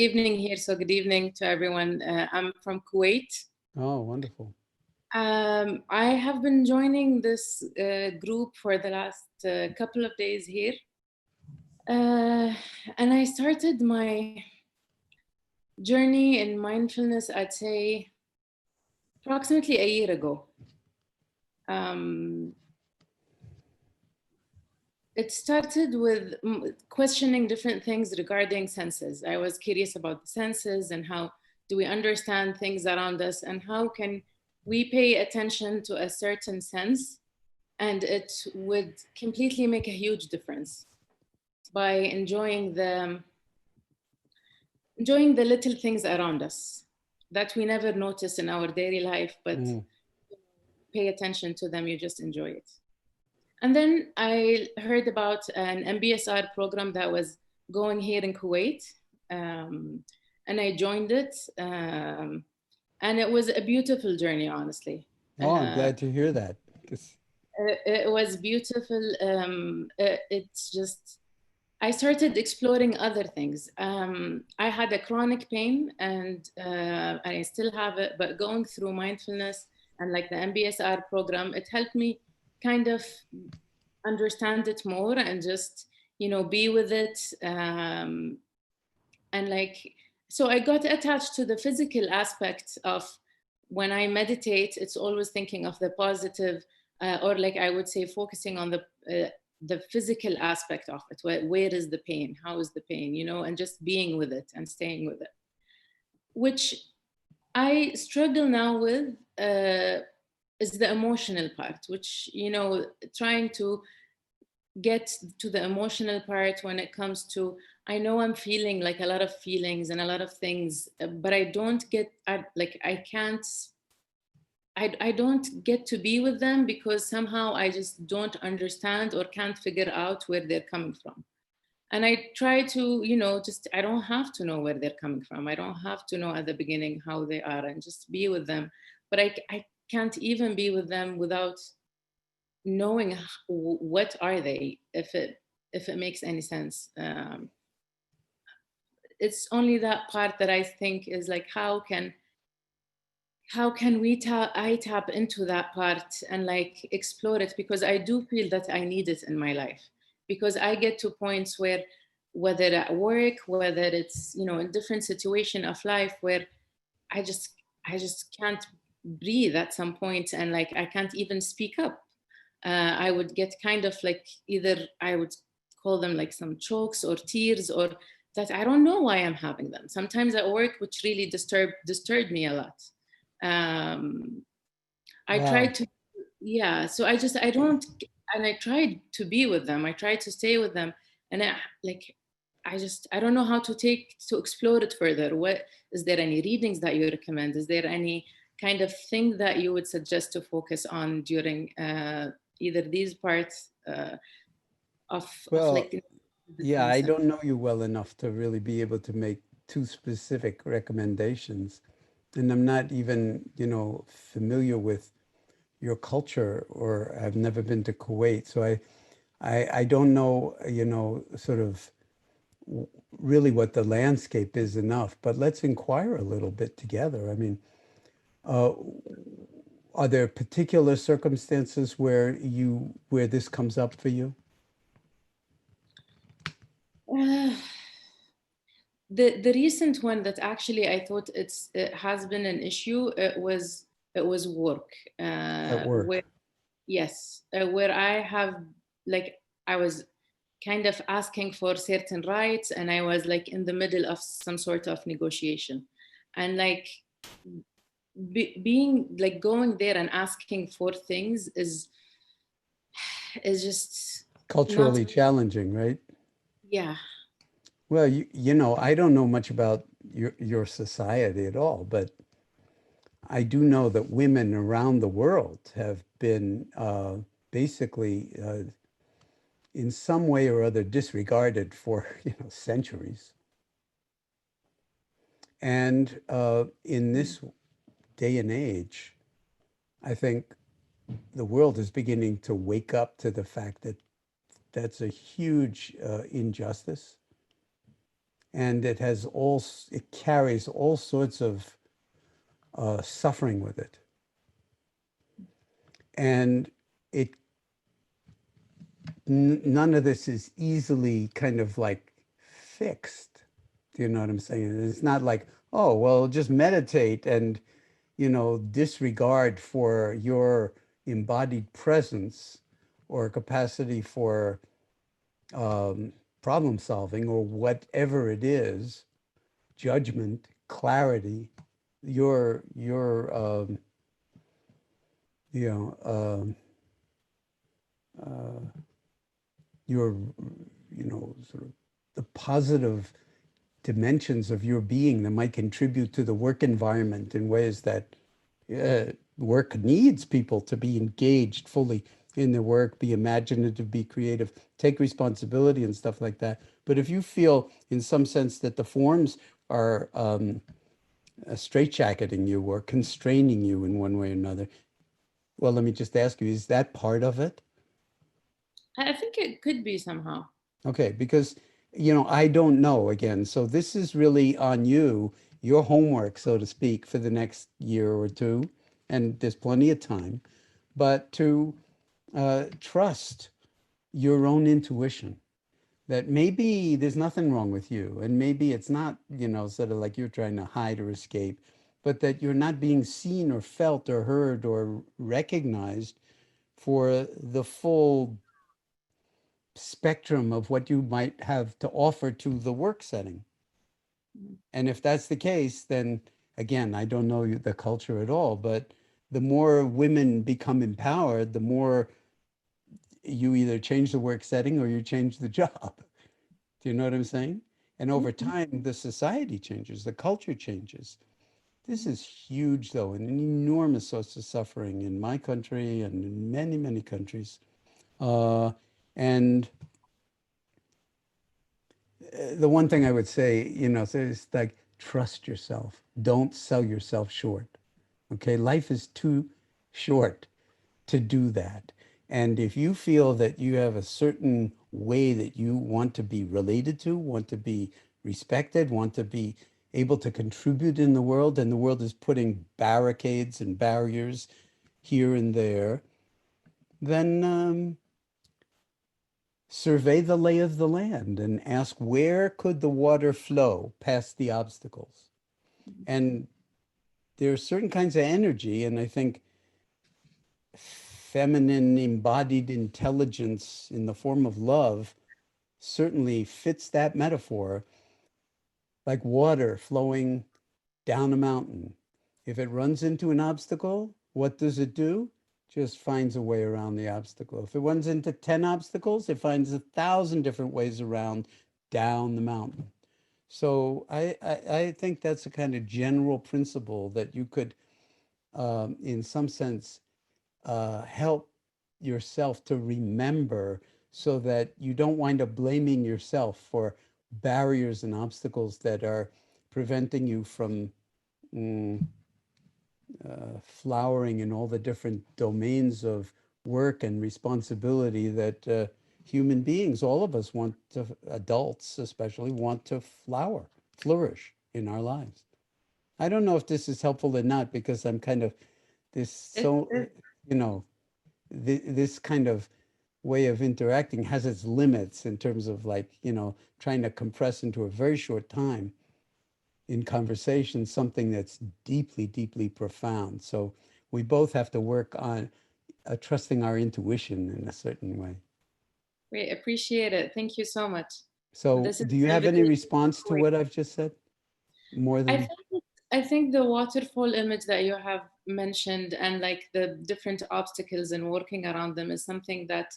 evening here, so good evening to everyone. I'm from Kuwait. Oh, wonderful. I have been joining this group for the last couple of days here. And I started my journey in mindfulness, I'd say, approximately a year ago. It started with questioning different things regarding senses. I was curious about the senses and how do we understand things around us and how can we pay attention to a certain sense, and it would completely make a huge difference by enjoying the little things around us that we never notice in our daily life, but pay attention to them, you just enjoy it. And then I heard about an MBSR program that was going here in Kuwait, and I joined it, and it was a beautiful journey, honestly. Oh, I'm glad to hear that. It was beautiful. It's just, I started exploring other things. I had a chronic pain, and I still have it, but going through mindfulness and like the MBSR program, it helped me kind of understand it more and just, you know, be with it. And like, so I got attached to the physical aspect of when I meditate, it's always thinking of the positive, or like I would say, focusing on the physical aspect of it. Where is the pain? How is the pain? You know, and just being with it and staying with it, which I struggle now with. Is the emotional part, which, you know, trying to get to the emotional part when it comes to, I know I'm feeling like a lot of feelings and a lot of things, but I don't get, I don't get to be with them because somehow I just don't understand or can't figure out where they're coming from. And I try to, you know, just, I don't have to know where they're coming from. I don't have to know at the beginning how they are and just be with them. But I can't even be with them without knowing what are they, if it makes any sense. It's only that part that I think is like, how can I tap into that part and like explore it, because I do feel that I need it in my life, because I get to points where, whether at work, whether it's, you know, in different situation of life, where I just can't breathe at some point, and like I can't even speak up. I would get kind of like, either I would call them like some chokes or tears, or that I don't know why I'm having them. Sometimes at work, which really disturbed me a lot. I tried to, yeah. So I don't, and I tried to be with them. I tried to stay with them, and I don't know how to explore it further. What is there any readings that you recommend? Is there any kind of thing that you would suggest to focus on during either these parts of like? Yeah, I don't know you well enough to really be able to make too specific recommendations. And I'm not even, you know, familiar with your culture, or I've never been to Kuwait. So I don't know, you know, sort of really what the landscape is enough, but let's inquire a little bit together. I mean, are there particular circumstances where this comes up for you? The recent one that actually I thought it has been an issue. It was work. At work. Yes, where I have, like, I was kind of asking for certain rights, and I was like in the middle of some sort of negotiation, and like being like going there and asking for things is just Culturally challenging, right? Yeah. Well, you know, I don't know much about your society at all, but I do know that women around the world have been basically in some way or other disregarded for, you know, centuries. And in this day and age, I think the world is beginning to wake up to the fact that that's a huge injustice. and it carries all sorts of suffering with it. And none of this is easily kind of like fixed. Do you know what I'm saying? It's not like, oh, well, just meditate and, disregard for your embodied presence or capacity for problem solving or whatever it is, judgment, clarity, your you know, your, sort of the positive dimensions of your being that might contribute to the work environment in ways that work needs people to be engaged fully in their work, be imaginative, be creative, take responsibility and stuff like that. But if you feel in some sense that the forms are straitjacketing you or constraining you in one way or another, well, let me just ask you, is that part of it? I think it could be somehow. Okay, because I don't know again. So this is really on you, your homework, so to speak, for the next year or two, and there's plenty of time, but to trust your own intuition that maybe there's nothing wrong with you, and maybe it's not, sort of like you're trying to hide or escape, but that you're not being seen or felt or heard or recognized for the full spectrum of what you might have to offer to the work setting. And if that's the case, then again, I don't know the culture at all, but the more women become empowered, the more you either change the work setting or you change the job. Do you know what I'm saying? And over time, the society changes, the culture changes. This is huge, though, and an enormous source of suffering in my country and in many, many countries. And the one thing I would say, so it's like trust yourself. Don't sell yourself short. Okay, life is too short to do that. And if you feel that you have a certain way that you want to be related to, want to be respected, want to be able to contribute in the world, and the world is putting barricades and barriers here and there, then survey the lay of the land and ask where could the water flow past the obstacles. And there are certain kinds of energy, and I think feminine embodied intelligence in the form of love certainly fits that metaphor, like water flowing down a mountain. If it runs into an obstacle, what does it do? Just finds a way around the obstacle. If it runs into 10 obstacles, it finds 1,000 different ways around down the mountain. So I think that's a kind of general principle that you could, in some sense, help yourself to remember so that you don't wind up blaming yourself for barriers and obstacles that are preventing you from flowering in all the different domains of work and responsibility that human beings, all of us want to, adults especially, want to flourish in our lives. I don't know if this is helpful or not because I'm kind of this, so, you know, this kind of way of interacting has its limits in terms of like, trying to compress into a very short time in conversation something that's deeply, deeply profound. So we both have to work on trusting our intuition in a certain way. We appreciate it. Thank you so much. So This is do you an have any invitation. response to what I've just said? More I than, think I think the waterfall image that you have mentioned and like the different obstacles and working around them is something that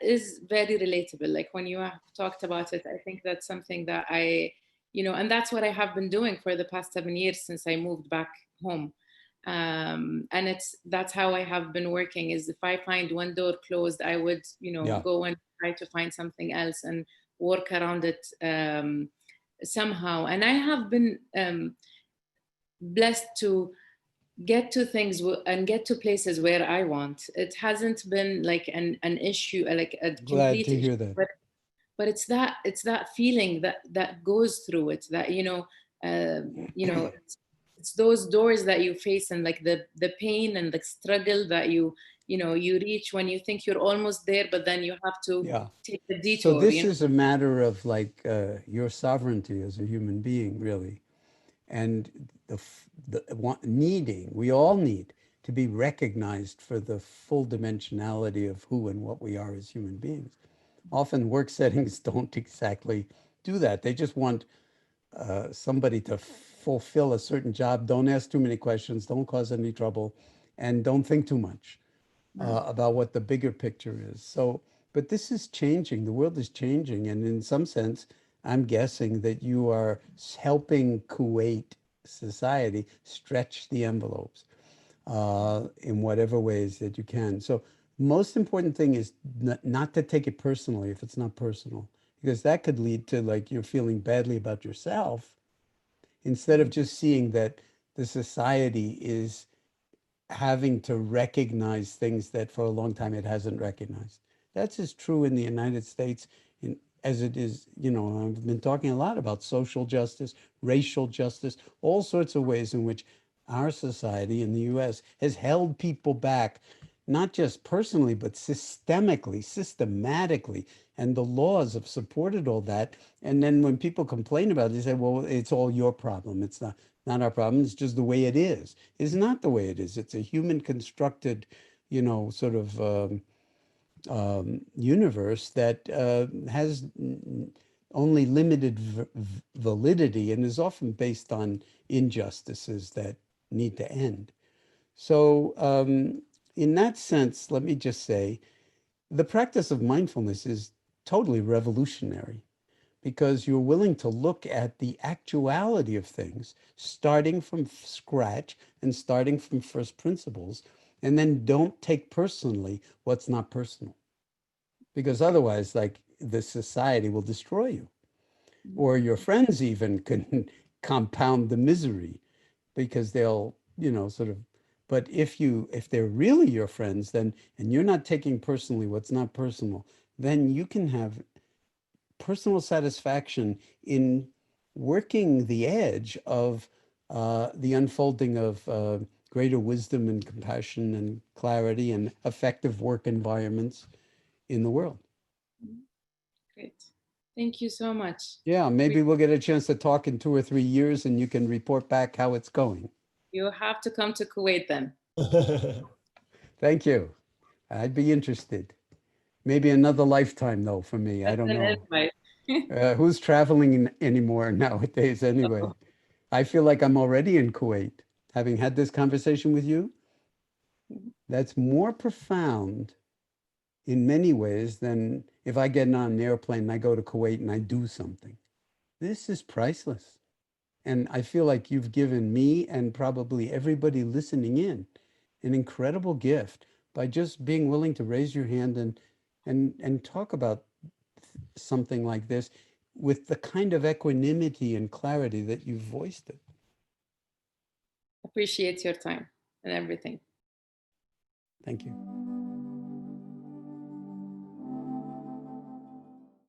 is very relatable. Like when you have talked about it, I think that's something that and that's what I have been doing for the past 7 years since I moved back home. And that's how I have been working is if I find one door closed, I would, yeah, go and try to find something else and work around it somehow. And I have been blessed to get to things and get to places where I want. It hasn't been like an issue, like a glad complete to issue, hear that. but it's that feeling that goes through it, that it's those doors that you face, and like the pain and the struggle that you reach when you think you're almost there, but then you have to Yeah. take the So detour, this is a matter of like your sovereignty as a human being, really, and needing. We all need to be recognized for the full dimensionality of who and what we are as human beings. Often work settings don't exactly do that. They just want somebody to fulfill a certain job. Don't ask too many questions. Don't cause any trouble, and don't think too much about what the bigger picture is. So, but this is changing. The world is changing, and in some sense, I'm guessing that you are helping Kuwait society stretch the envelopes in whatever ways that you can. So, most important thing is not to take it personally if it's not personal, because that could lead to like you're feeling badly about yourself instead of just seeing that the society is having to recognize things that for a long time it hasn't recognized. That's as true in the United States as it is, I've been talking a lot about social justice, racial justice, all sorts of ways in which our society in the US has held people back, not just personally, but systemically, systematically. And the laws have supported all that. And then when people complain about it, they say, well, it's all your problem. It's not our problem. It's just the way it is. It's not the way it is. It's a human constructed, sort of universe that has only limited validity and is often based on injustices that need to end. So, in that sense, let me just say the practice of mindfulness is totally revolutionary because you're willing to look at the actuality of things, starting from scratch and starting from first principles, and then don't take personally what's not personal. Because otherwise, like the society will destroy you, or your friends even can compound the misery because they'll, sort of. But if they're really your friends, then, and you're not taking personally what's not personal, then you can have personal satisfaction in working the edge of the unfolding of greater wisdom and compassion and clarity and effective work environments in the world. Great. Thank you so much. Yeah, maybe we'll get a chance to talk in 2 or 3 years and you can report back how it's going. You have to come to Kuwait then. Thank you. I'd be interested. Maybe another lifetime, though, for me. I That's don't an know. invite. Who's traveling anymore nowadays anyway? I feel like I'm already in Kuwait, having had this conversation with you. That's more profound in many ways than if I get on an airplane and I go to Kuwait and I do something. This is priceless. And I feel like you've given me and probably everybody listening in an incredible gift by just being willing to raise your hand and talk about something like this with the kind of equanimity and clarity that you've voiced it. Appreciate your time and everything. Thank you.